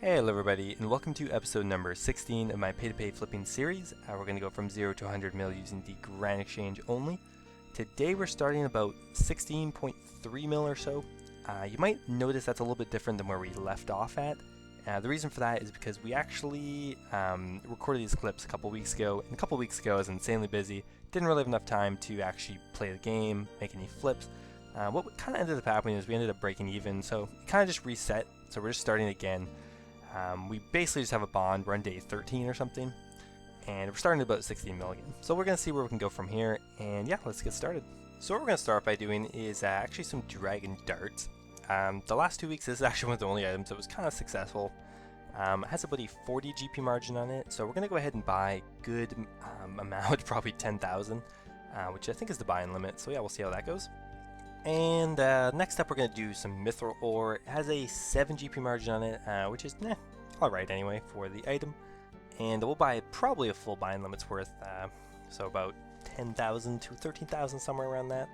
Hey, hello everybody, and welcome to episode number 16 of my pay-to-pay flipping series. We're going to go from 0 to 100 mil using the Grand Exchange only. Today we're starting about 16.3 mil or so. You might notice that's a little bit different than where we left off at. The reason for that is because we actually recorded these clips a couple weeks ago, and a couple weeks ago I was insanely busy, didn't really have enough time to actually play the game, make any flips. What kind of ended up happening is we ended up breaking even, so it kind of just reset, so we're just starting again. We basically just have a bond, we're on day 13 or something, and we're starting at about 16 million. So we're going to see where we can go from here, and yeah, let's get started. So what we're going to start by doing is actually some dragon darts. The last 2 weeks, this is actually one of the only items that was kind of successful. It has about a 40 GP margin on it, so we're going to go ahead and buy a good amount, probably 10,000, which I think is the buy-in limit, so yeah, we'll see how that goes. And next up we're going to do some mithril ore. It has a 7 GP margin on it, which is alright anyway for the item. And we'll buy probably a full buy-in limit's worth, so about 10,000 to 13,000, somewhere around that.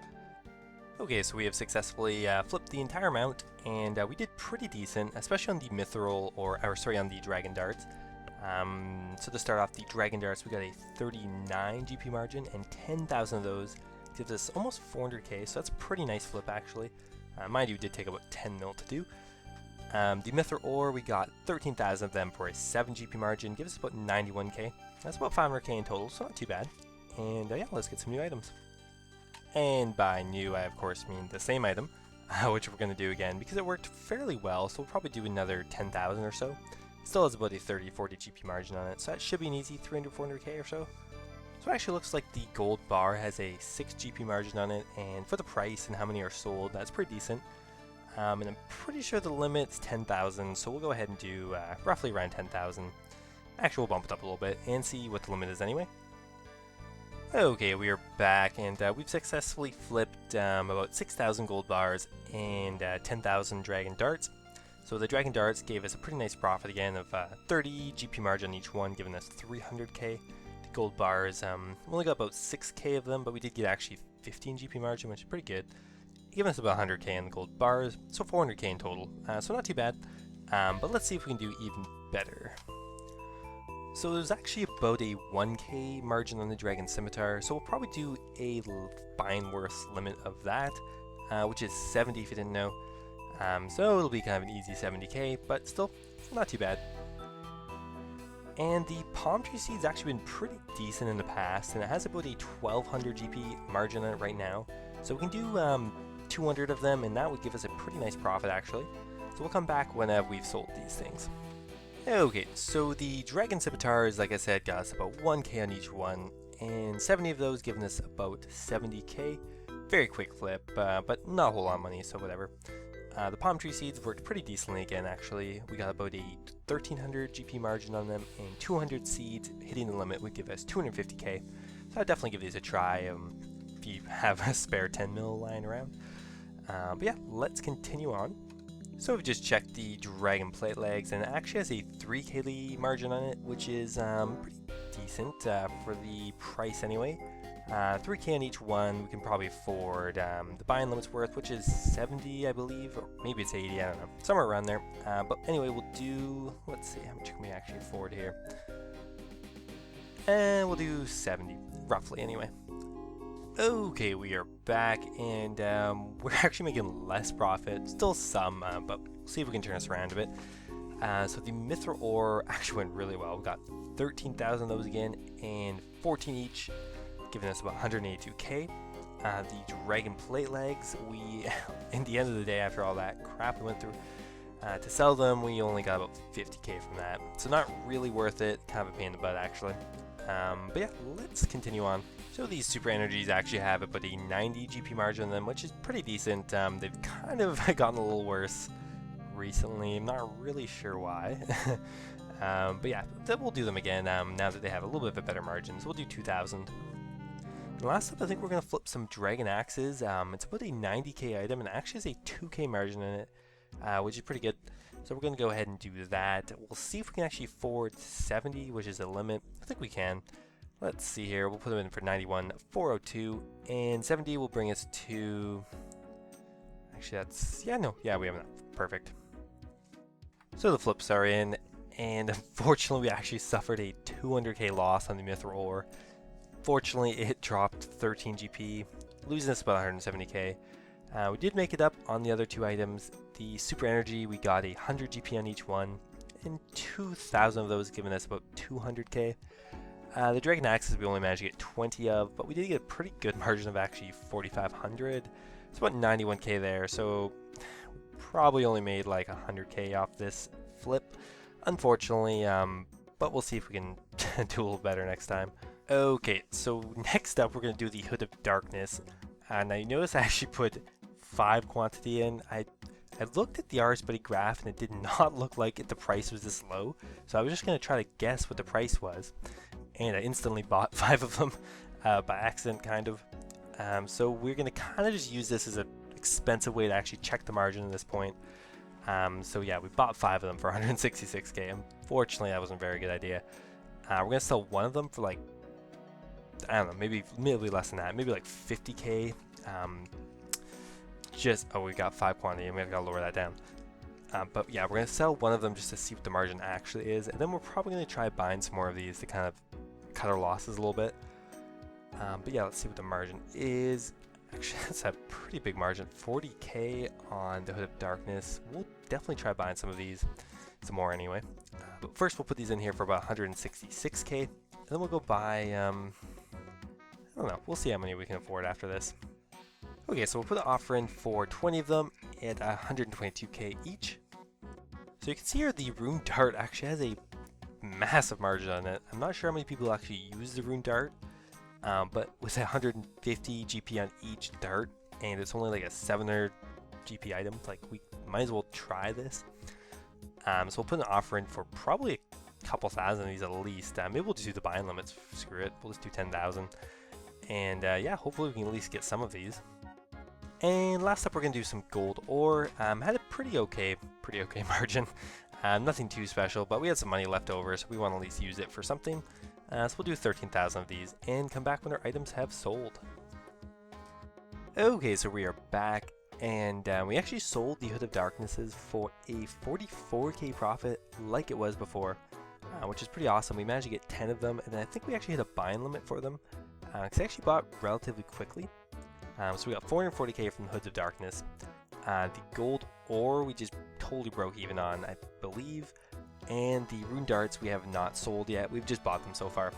Okay, so we have successfully flipped the entire amount, and we did pretty decent, especially on the mithril ore, on the dragon darts. So to start off, the dragon darts, we got a 39 GP margin, and 10,000 of those gives us almost 400k, so that's a pretty nice flip actually. Mind you, it did take about 10 mil to do. The mithril ore, we got 13,000 of them for a 7 GP margin, gives us about 91k. That's about 500k in total, so not too bad. And yeah, let's get some new items. And by new, I of course mean the same item, which we're going to do again because it worked fairly well, so we'll probably do another 10,000 or so. It still has about a 30-40 GP margin on it, so that should be an easy 300-400k or so. So it actually looks like the gold bar has a 6 GP margin on it, and for the price and how many are sold, that's pretty decent. And I'm pretty sure the limit's 10,000, so we'll go ahead and do roughly around 10,000. Actually, we'll bump it up a little bit and see what the limit is anyway. Okay, we are back, and we've successfully flipped about 6,000 gold bars and 10,000 dragon darts. So the dragon darts gave us a pretty nice profit again of 30 GP margin on each one, giving us 300k. Gold bars, we only got about 6k of them, but we did get actually 15 GP margin, which is pretty good, giving us about 100k in the gold bars, so 400k in total, so not too bad. But let's see if we can do even better. So there's actually about a 1k margin on the dragon scimitar, so we'll probably do a buying worth limit of that, which is 70 if you didn't know. So it'll be kind of an easy 70k, but still not too bad. And the palm tree seed's actually been pretty decent in the past, and it has about a 1200 GP margin on it right now. So we can do 200 of them, and that would give us a pretty nice profit actually. So we'll come back whenever we've sold these things. Okay, so the dragon scimitars, like I said, got us about 1k on each one, and 70 of those giving us about 70k. Very quick flip, but not a whole lot of money, so whatever. The palm tree seeds worked pretty decently again actually. We got about a 1300 GP margin on them, and 200 seeds hitting the limit would give us 250k. So I'd definitely give these a try if you have a spare 10 mil lying around. But yeah, let's continue on. So we've just checked the dragon plate legs, and it actually has a 3k margin on it, which is pretty decent for the price anyway. 3k on each one, we can probably afford the buy-in limit's worth, which is 70 I believe, or maybe it's 80, I don't know, somewhere around there. But anyway, we'll do, let's see, how much can we actually afford here? And we'll do 70, roughly anyway. Okay, we are back, and we're actually making less profit, still some, but we'll see if we can turn this around a bit. So the mithril ore actually went really well. We got 13,000 of those again, and 14 each, giving us about 182k. The dragon plate legs, we, in the end of the day, after all that crap we went through, to sell them, we only got about 50k from that. So not really worth it, kind of a pain in the butt actually. But yeah, let's continue on. So these super energies actually have about a 90 GP margin on them, which is pretty decent. They've kind of gotten a little worse recently. I'm not really sure why. But yeah, we'll do them again now that they have a little bit of a better margin. So we'll do 2,000. And last up, I think we're going to flip some dragon axes. It's about a 90k item, and actually has a 2k margin in it, which is pretty good. So we're going to go ahead and do that. We'll see if we can actually afford 70, which is the limit. I think we can. Let's see here, we'll put them in for 91, 402, and 70 will bring us to, actually that's, yeah, we have enough, perfect. So the flips are in, and unfortunately we actually suffered a 200k loss on the mithril ore. Fortunately it dropped 13 GP, losing us about 170k. We did make it up on the other two items. The super energy, we got 100 GP on each one, and 2,000 of those giving us about 200k. The dragon axes we only managed to get 20 of, but we did get a pretty good margin of actually 4,500. It's about 91k there, so probably only made like 100k off this flip, unfortunately, but we'll see if we can do a little better next time. Okay, so next up we're going to do the Hood of Darkness, and I noticed I actually put 5 quantity in. I looked at the RSBuddy graph and it did not look like the price was this low, so I was just going to try to guess what the price was, and I instantly bought 5 of them by accident, kind of. So we're going to kind of just use this as an expensive way to actually check the margin at this point. So yeah, we bought 5 of them for 166k. Unfortunately, that wasn't a very good idea. We're going to sell one of them for like, I don't know, maybe less than that, maybe like 50k. Oh, we got 5 quantity, and we got to lower that down. But yeah, we're going to sell one of them just to see what the margin actually is, and then we're probably going to try buying some more of these to kind of cut our losses a little bit. But yeah, let's see what the margin is. Actually, that's a pretty big margin, 40k on the Hood of Darkness. We'll definitely try buying some of these, some more anyway. But first we'll put these in here for about 166k, and then we'll go buy, I don't know, we'll see how many we can afford after this. Okay, so we'll put an offer in for 20 of them at 122k each. So you can see here the Rune Dart actually has a massive margin on it. I'm not sure how many people actually use the Rune Dart, but with 150 GP on each dart, and it's only like a 700 GP item, like we might as well try this. So we'll put an offer in for probably a couple thousand of these at least. Maybe we'll just do the buying limits, screw it, we'll just do 10,000. And yeah, hopefully we can at least get some of these. And last up we're going to do some gold ore. Had a pretty okay margin. Nothing too special, but we had some money left over, so we want to at least use it for something. So we'll do 13,000 of these and come back when our items have sold. Okay, so we are back, and we actually sold the Hood of Darknesses for a 44k profit like it was before, which is pretty awesome. We managed to get 10 of them, and then I think we actually hit a buying limit for them, because I actually bought relatively quickly. So we got 440k from the Hoods of Darkness. The gold ore we just totally broke even on, I believe. And the Rune Darts we have not sold yet, we've just bought them so far.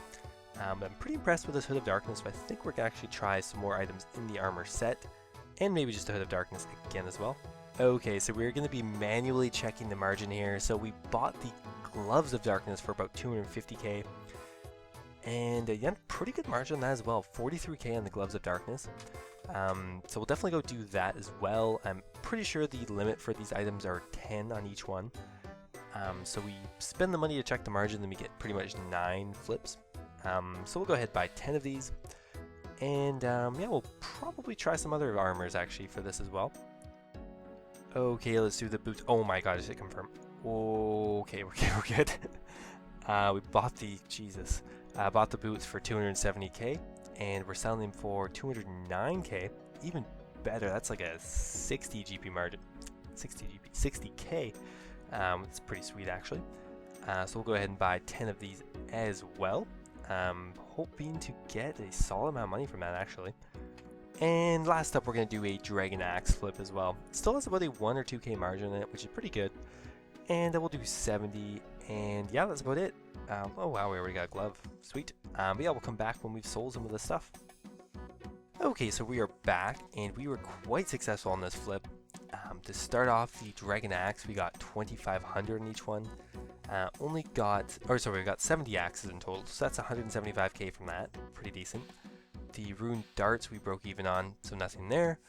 But I'm pretty impressed with this Hood of Darkness, so I think we're going to actually try some more items in the armor set, and maybe just a Hood of Darkness again as well. Okay, so we're going to be manually checking the margin here. So we bought the Gloves of Darkness for about 250k, and again, pretty good margin on that as well, 43k on the Gloves of Darkness. So we'll definitely go do that as well. I'm pretty sure the limit for these items are 10 on each one. So we spend the money to check the margin, then we get pretty much 9 flips. So we'll go ahead and buy 10 of these. And yeah, we'll probably try some other armors actually for this as well. Okay, let's do the boots. Oh my god, just hit confirm. Okay, we're good. We bought the, bought the boots for 270k. And we're selling them for 209k, even better. That's like a 60 GP margin, 60k. It's pretty sweet actually. So we'll go ahead and buy 10 of these as well. Hoping to get a solid amount of money from that actually. And last up, we're going to do a Dragon Axe flip as well. It still has about a 1 or 2k margin in it, which is pretty good. And then we'll do 70, and yeah, that's about it. Oh wow, we already got a glove. Sweet. But yeah, we'll come back when we've sold some of this stuff. Okay, so we are back, and we were quite successful on this flip. To start off, the Dragon Axe, we got 2,500 in each one. We got 70 axes in total, so that's 175k from that. Pretty decent. The Rune Darts we broke even on, so nothing there.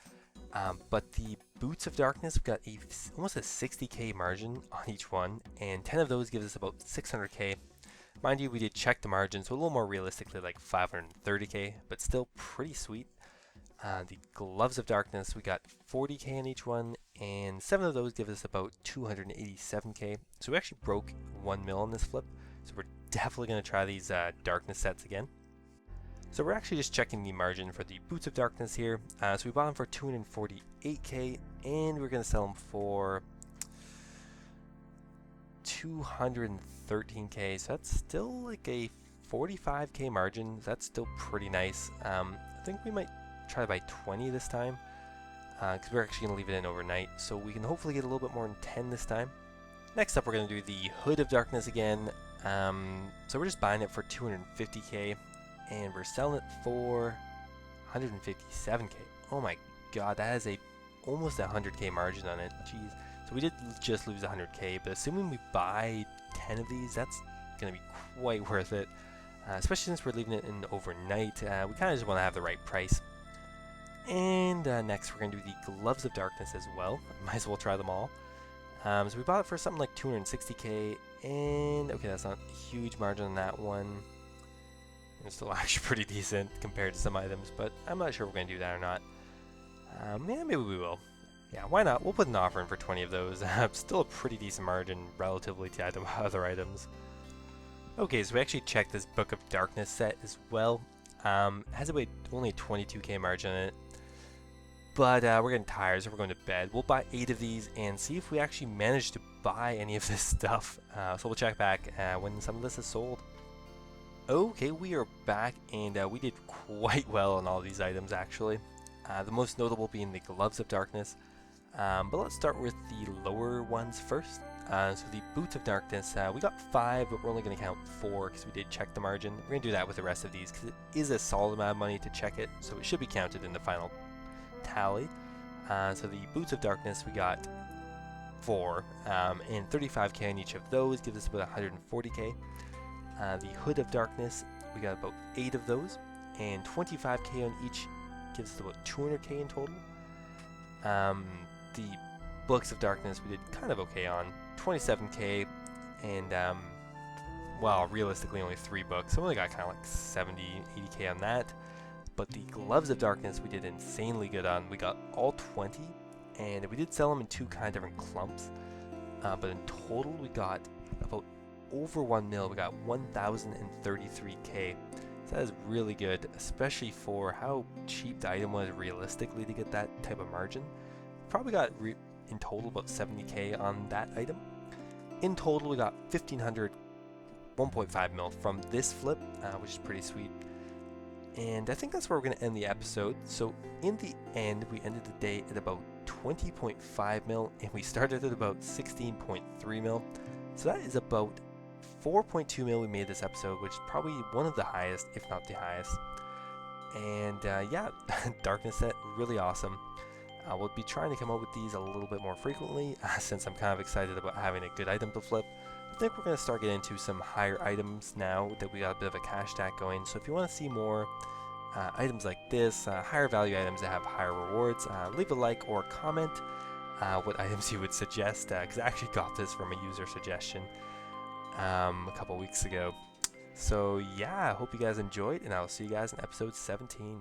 But the Boots of Darkness, we've got almost a 60k margin on each one, and 10 of those gives us about 600k. Mind you, we did check the margin, so a little more realistically like 530k, but still pretty sweet. The Gloves of Darkness, we got 40k on each one, and 7 of those give us about 287k. So we actually broke 1 mil on this flip, so we're definitely going to try these Darkness sets again. So we're actually just checking the margin for the Boots of Darkness here. So we bought them for 248k, and we're going to sell them for 213k, so that's still like a 45k margin. That's still pretty nice. I think we might try to buy 20 this time, because we're actually going to leave it in overnight, so we can hopefully get a little bit more than 10 this time. Next up, we're going to do the Hood of Darkness again. So we're just buying it for 250k, and we're selling it for 157k. Oh my god, that has almost a 100k margin on it. Jeez. So we did just lose 100k, but assuming we buy 10 of these, that's going to be quite worth it. Especially since we're leaving it in overnight. We kind of just want to have the right price. And next we're going to do the Gloves of Darkness as well. Might as well try them all. So we bought it for something like 260k, and okay, that's not a huge margin on that one. It's still actually pretty decent compared to some items, but I'm not sure if we're going to do that or not. Yeah, maybe we will. Yeah, why not? We'll put an offer in for 20 of those. Still a pretty decent margin relatively to other items. Okay, so we actually checked this Book of Darkness set as well. It has only a 22k margin on it. But we're getting tired, so we're going to bed. We'll buy 8 of these and see if we actually manage to buy any of this stuff. So we'll check back when some of this is sold. Okay, we are back, and we did quite well on all these items actually. The most notable being the Gloves of Darkness. But let's start with the lower ones first. So the Boots of Darkness, we got 5, but we're only going to count 4 because we did check the margin. We're going to do that with the rest of these because it is a solid amount of money to check it, so it should be counted in the final tally. So the Boots of Darkness, we got 4, and 35k on each of those gives us about 140k. The Hood of Darkness, we got about 8 of those, and 25k on each gives us about 200k in total. The Books of Darkness we did kind of okay on, 27k, and well, realistically only 3 books, so we only got kind of like 70, 80k on that. But the Gloves of Darkness we did insanely good on. We got all 20, and we did sell them in 2 kind of different clumps, but in total we got about over 1 mil. We got 1,033k. So that is really good, especially for how cheap the item was realistically to get that type of margin. Probably got in total about 70k on that item. In total we got 1,500, 1.5 mil from this flip, which is pretty sweet. And I think that's where we're going to end the episode. So in the end, we ended the day at about 20.5 mil, and we started at about 16.3 mil. So that is about 4.2 mil we made this episode, which is probably one of the highest, if not the highest. And yeah, Darkness set, really awesome. We'll be trying to come up with these a little bit more frequently, since I'm kind of excited about having a good item to flip. I think we're going to start getting into some higher items now that we got a bit of a cash stack going. So if you want to see more items like this, higher value items that have higher rewards, leave a like or comment what items you would suggest, because I actually got this from a user suggestion a couple weeks ago. So yeah, I hope you guys enjoyed, and I'll see you guys in episode 17.